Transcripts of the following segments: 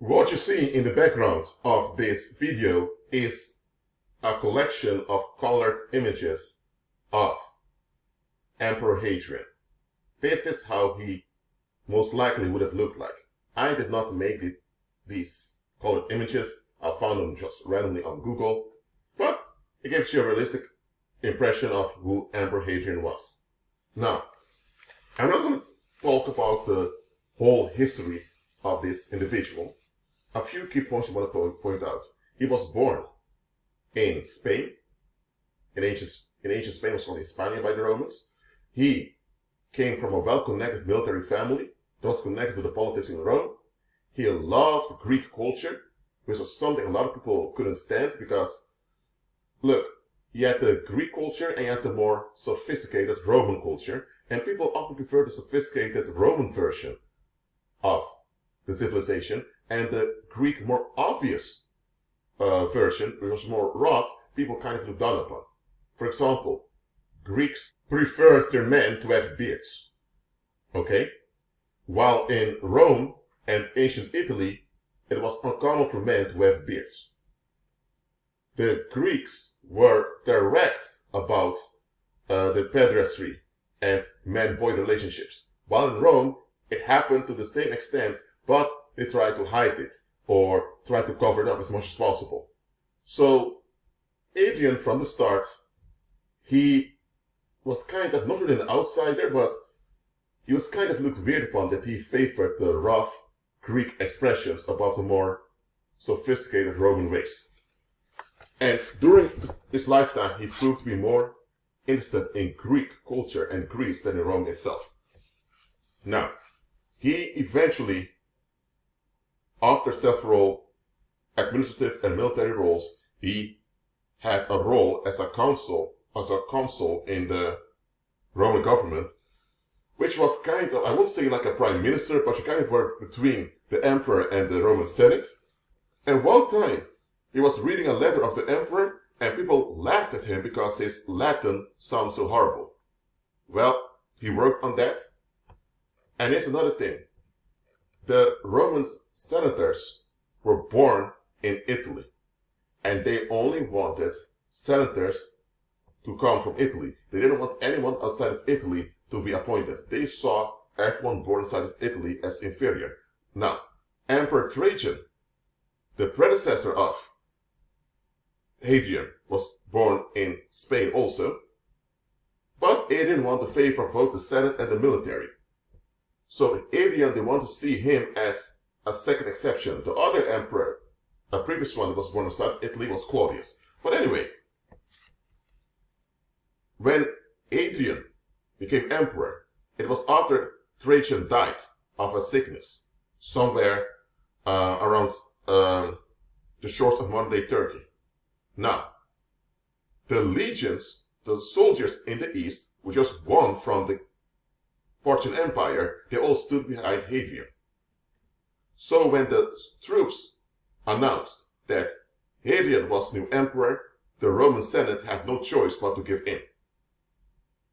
What you see in the background of this video is a collection of colored images of Emperor Hadrian. This is how he most likely would have looked like. I did not make these colored images. I found them just randomly on Google, but it gives you a realistic impression of who Emperor Hadrian was. Now, I'm not going to talk about the whole history of this individual. A few key points I want to point out. He was born in Spain. In ancient Spain, it was called Hispania by the Romans. He came from a well-connected military family that was connected to the politics in Rome. He loved Greek culture, which was something a lot of people couldn't stand because, look, you had the Greek culture and you had the more sophisticated Roman culture, and people often prefer the sophisticated Roman version of the civilization, and the Greek more obvious version, which was more rough, people kind of looked down upon. For example, Greeks preferred their men to have beards, okay? While in Rome and ancient Italy, it was uncommon for men to have beards. The Greeks were direct about the pederasty and man-boy relationships, while in Rome, it happened to the same extent, but they tried to hide it or try to cover it up as much as possible. So Hadrian, from the start, he was kind of not really an outsider, but he was kind of looked weird upon that he favored the rough Greek expressions above the more sophisticated Roman race. And during his lifetime, he proved to be more interested in Greek culture and Greece than in Rome itself. Now, he eventually, after several administrative and military roles, he had a role as a consul in the Roman government, which was kind of, I won't say like a prime minister, but you kind of worked between the emperor and the Roman Senate. And one time, he was reading a letter of the emperor, and people laughed at him because his Latin sounds so horrible. Well, he worked on that. And here's another thing. The Roman senators were born in Italy, and they only wanted senators to come from Italy. They didn't want anyone outside of Italy to be appointed. They saw everyone born outside of Italy as inferior. Now, Emperor Trajan, the predecessor of Hadrian, was born in Spain also, but Hadrian wanted the favor of both the Senate and the military. So Hadrian, they want to see him as a second exception. The other emperor, a previous one that was born outside of Italy, was Claudius. But anyway, when Hadrian became emperor, it was after Trajan died of a sickness somewhere around the shores of modern-day Turkey. Now, the legions, the soldiers in the east, who just won from the Parthian Empire, they all stood behind Hadrian. So when the troops announced that Hadrian was new emperor, the Roman Senate had no choice but to give in.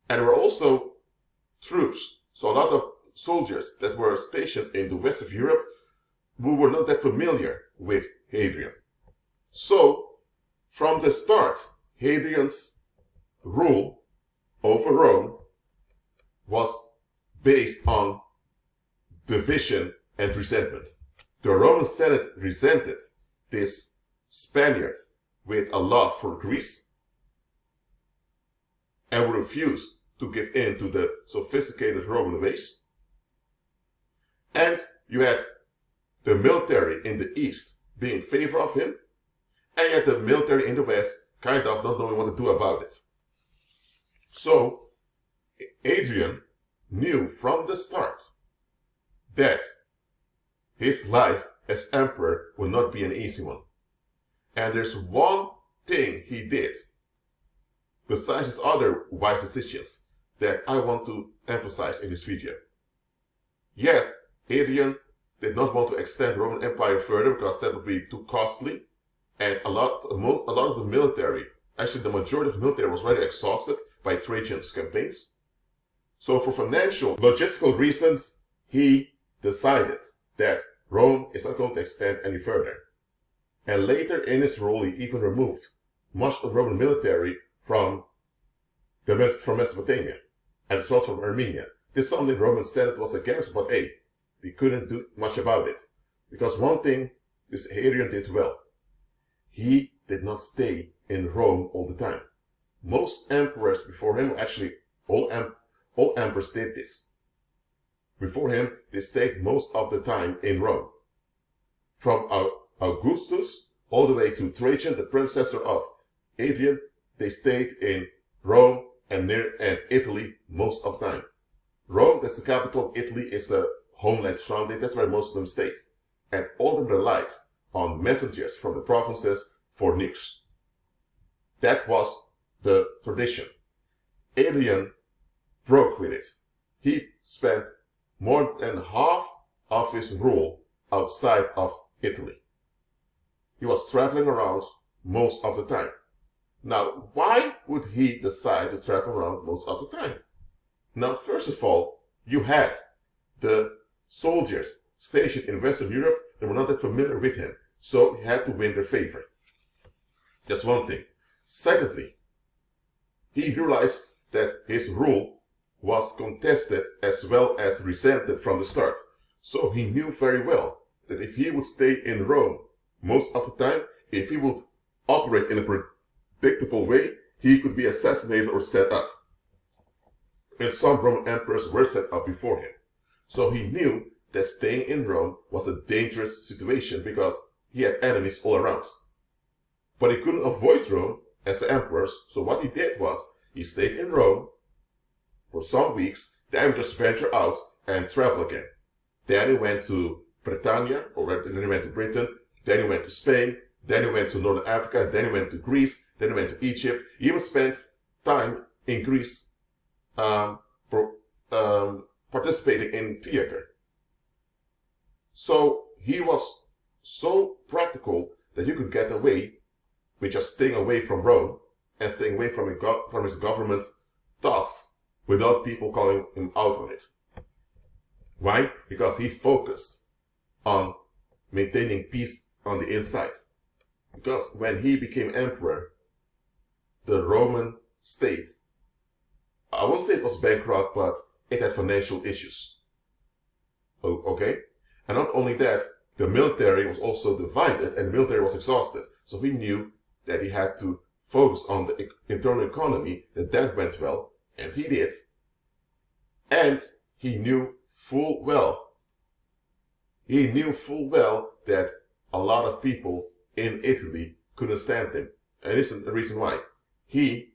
And there were also troops, so a lot of soldiers that were stationed in the west of Europe who were not that familiar with Hadrian. So, from the start, Hadrian's rule over Rome was based on division and resentment. The Roman Senate resented this Spaniard with a love for Greece and refused to give in to the sophisticated Roman ways. And you had the military in the east being in favor of him, and you had the military in the west kind of not knowing what to do about it. So, Hadrian knew from the start that his life as emperor would not be an easy one. And there's one thing he did, besides his other wise decisions, that I want to emphasize in this video. Yes, Hadrian did not want to extend the Roman Empire further because that would be too costly, and a lot of the military, actually the majority of the military, was already exhausted by Trajan's campaigns. So for financial, logistical reasons, he decided that Rome is not going to extend any further. And later in his rule, he even removed much of the Roman military from Mesopotamia, and as well from Armenia. This is something the Roman Senate was against, but hey, we couldn't do much about it. Because one thing this Hadrian did well, he did not stay in Rome all the time. Most emperors before him, actually all emperors did this. Before him, they stayed most of the time in Rome. From Augustus all the way to Trajan, the predecessor of Hadrian, they stayed in Rome and Italy most of the time. Rome, that's the capital of Italy, is the homeland surrounding. That's where most of them stayed. And all of them relied on messengers from the provinces for news. That was the tradition. Hadrian broke with it. He spent more than half of his rule outside of Italy. He was traveling around most of the time. Now, why would he decide to travel around most of the time? Now, first of all, you had the soldiers stationed in Western Europe that were not that familiar with him, so he had to win their favor. That's one thing. Secondly, he realized that his rule was contested as well as resented from the start. So he knew very well that if he would stay in Rome most of the time, if he would operate in a predictable way, he could be assassinated or set up. And some Roman emperors were set up before him. So he knew that staying in Rome was a dangerous situation because he had enemies all around. But he couldn't avoid Rome as the emperor, so what he did was he stayed in Rome for some weeks, then just venture out and travel again. Then he went to Britannia, then he went to Britain, then he went to Spain, then he went to Northern Africa, then he went to Greece, then he went to Egypt. He even spent time in Greece participating in theater. So he was so practical that you could get away with just staying away from Rome and staying away from his government tasks without people calling him out on it. Why? Because he focused on maintaining peace on the inside. Because when he became emperor, the Roman state, I won't say it was bankrupt, but it had financial issues. Okay? And not only that, the military was also divided and the military was exhausted. So he knew that he had to focus on the internal economy, that went well, and he did. And he knew full well that a lot of people in Italy couldn't stand him. And this is the reason why. He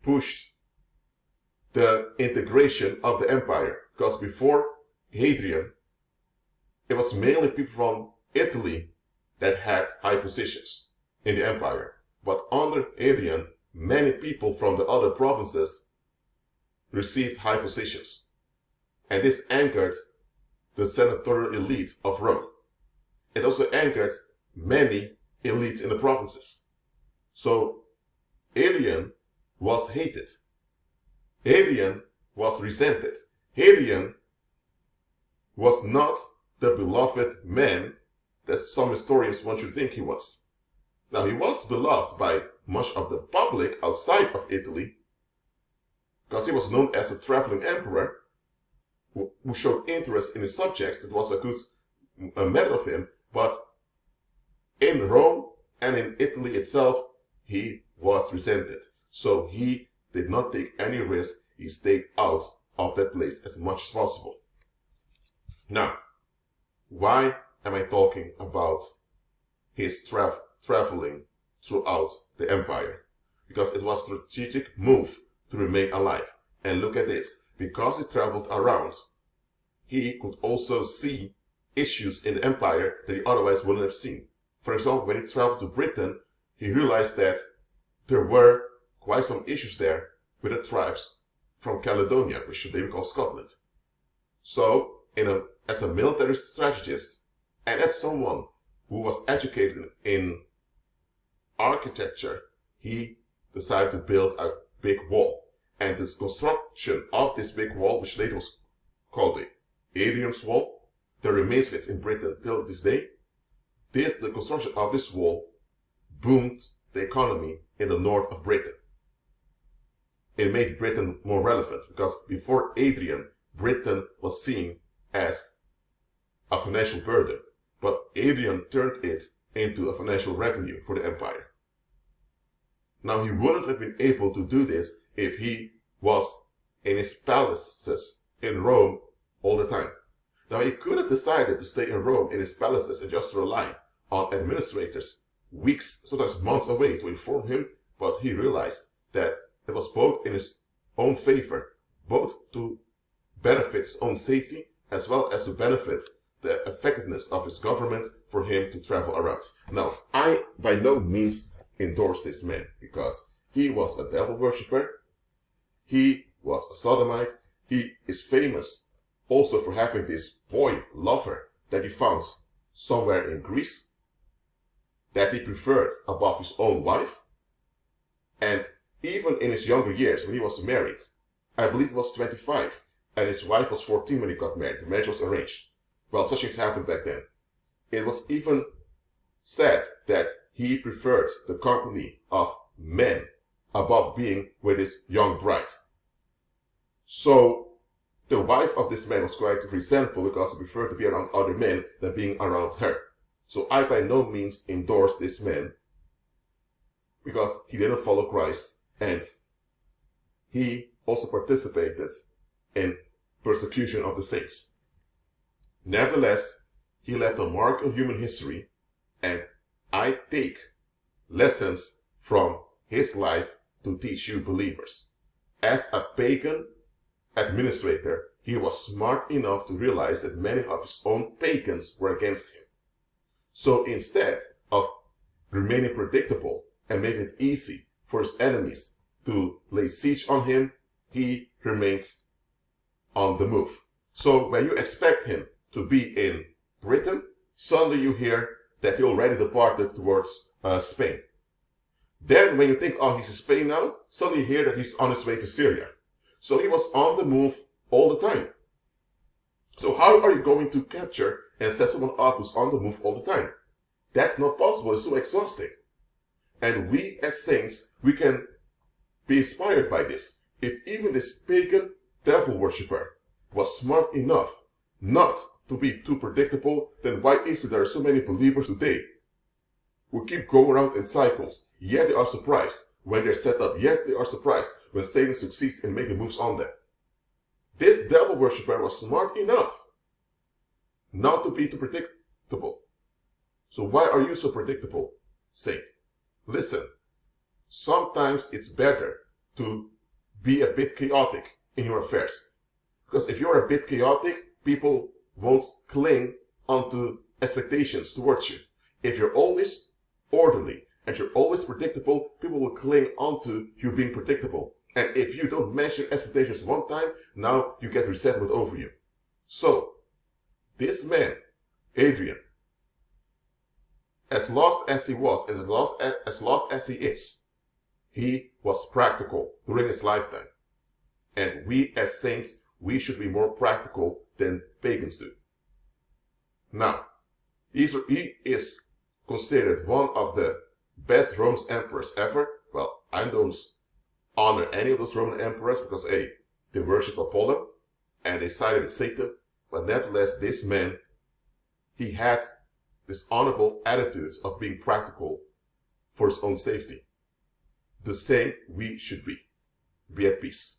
pushed the integration of the empire. Because before Hadrian, it was mainly people from Italy that had high positions in the empire. But under Hadrian, many people from the other provinces received high positions. And this angered the senatorial elite of Rome. It also angered many elites in the provinces. So Hadrian was hated. Hadrian was resented. Hadrian was not the beloved man that some historians want you to think he was. Now, he was beloved by much of the public outside of Italy because he was known as a traveling emperor who showed interest in his subjects. It was a good method of him, but in Rome and in Italy itself, he was resented. So he did not take any risk. He stayed out of that place as much as possible. Now, why am I talking about his traveling throughout the empire? Because it was a strategic move to remain alive. And look at this. Because he traveled around, he could also see issues in the empire that he otherwise wouldn't have seen. For example, when he traveled to Britain, he realized that there were quite some issues there with the tribes from Caledonia, which today we call Scotland. So, as a military strategist, and as someone who was educated in architecture, he decided to build a big wall. And this construction of this big wall, which later was called the Hadrian's Wall, that remains with in Britain till this day, the construction of this wall boomed the economy in the north of Britain. It made Britain more relevant because before Hadrian, Britain was seen as a financial burden, but Hadrian turned it into a financial revenue for the empire. Now, he wouldn't have been able to do this if he was in his palaces in Rome all the time. Now, he could have decided to stay in Rome in his palaces and just rely on administrators weeks, sometimes months away to inform him, but he realized that it was both in his own favor, both to benefit his own safety as well as to benefit the effectiveness of his government for him to travel around. Now, I by no means endorse this man because he was a devil worshipper, he was a sodomite, he is famous also for having this boy lover that he found somewhere in Greece that he preferred above his own wife. And even in his younger years, when he was married, I believe he was 25 and his wife was 14 when he got married. The marriage was arranged. Well, such things happened back then. It was even said that he preferred the company of men above being with his young bride. So the wife of this man was quite resentful because he preferred to be around other men than being around her. So I by no means endorse this man because he didn't follow Christ and he also participated in persecution of the saints. Nevertheless, he left a mark on human history, and I take lessons from his life to teach you believers. As a pagan administrator, he was smart enough to realize that many of his own pagans were against him. So instead of remaining predictable and making it easy for his enemies to lay siege on him, he remains on the move. So when you expect him to be in Britain, suddenly you hear that he already departed towards Spain. Then when you think, oh, he's in Spain now, suddenly you hear that he's on his way to Syria. So he was on the move all the time. So how are you going to capture and set someone up who's on the move all the time? That's not possible. It's so exhausting. And we as saints, we can be inspired by this. If even this pagan devil worshipper was smart enough not to be too predictable, then why is it there are so many believers today who keep going around in cycles, yet they are surprised when they're set up, yet they are surprised when Satan succeeds in making moves on them. This devil worshipper was smart enough not to be too predictable. So why are you so predictable, saint? Listen, sometimes it's better to be a bit chaotic in your affairs. Because if you're a bit chaotic, people won't cling onto expectations towards you. If you're always orderly and you're always predictable, people will cling onto you being predictable. And if you don't mention expectations one time, now you get resentment over you. So, this man, Hadrian, as lost as he was and as lost as he is, he was practical during his lifetime. And we as saints, we should be more practical than pagans do. Now, he is considered one of the best Roman emperors ever. Well, I don't honor any of those Roman emperors because, hey, they worship Apollo and they sided with Satan. But nevertheless, this man, he had this honorable attitude of being practical for his own safety. The same we should be. Be at peace.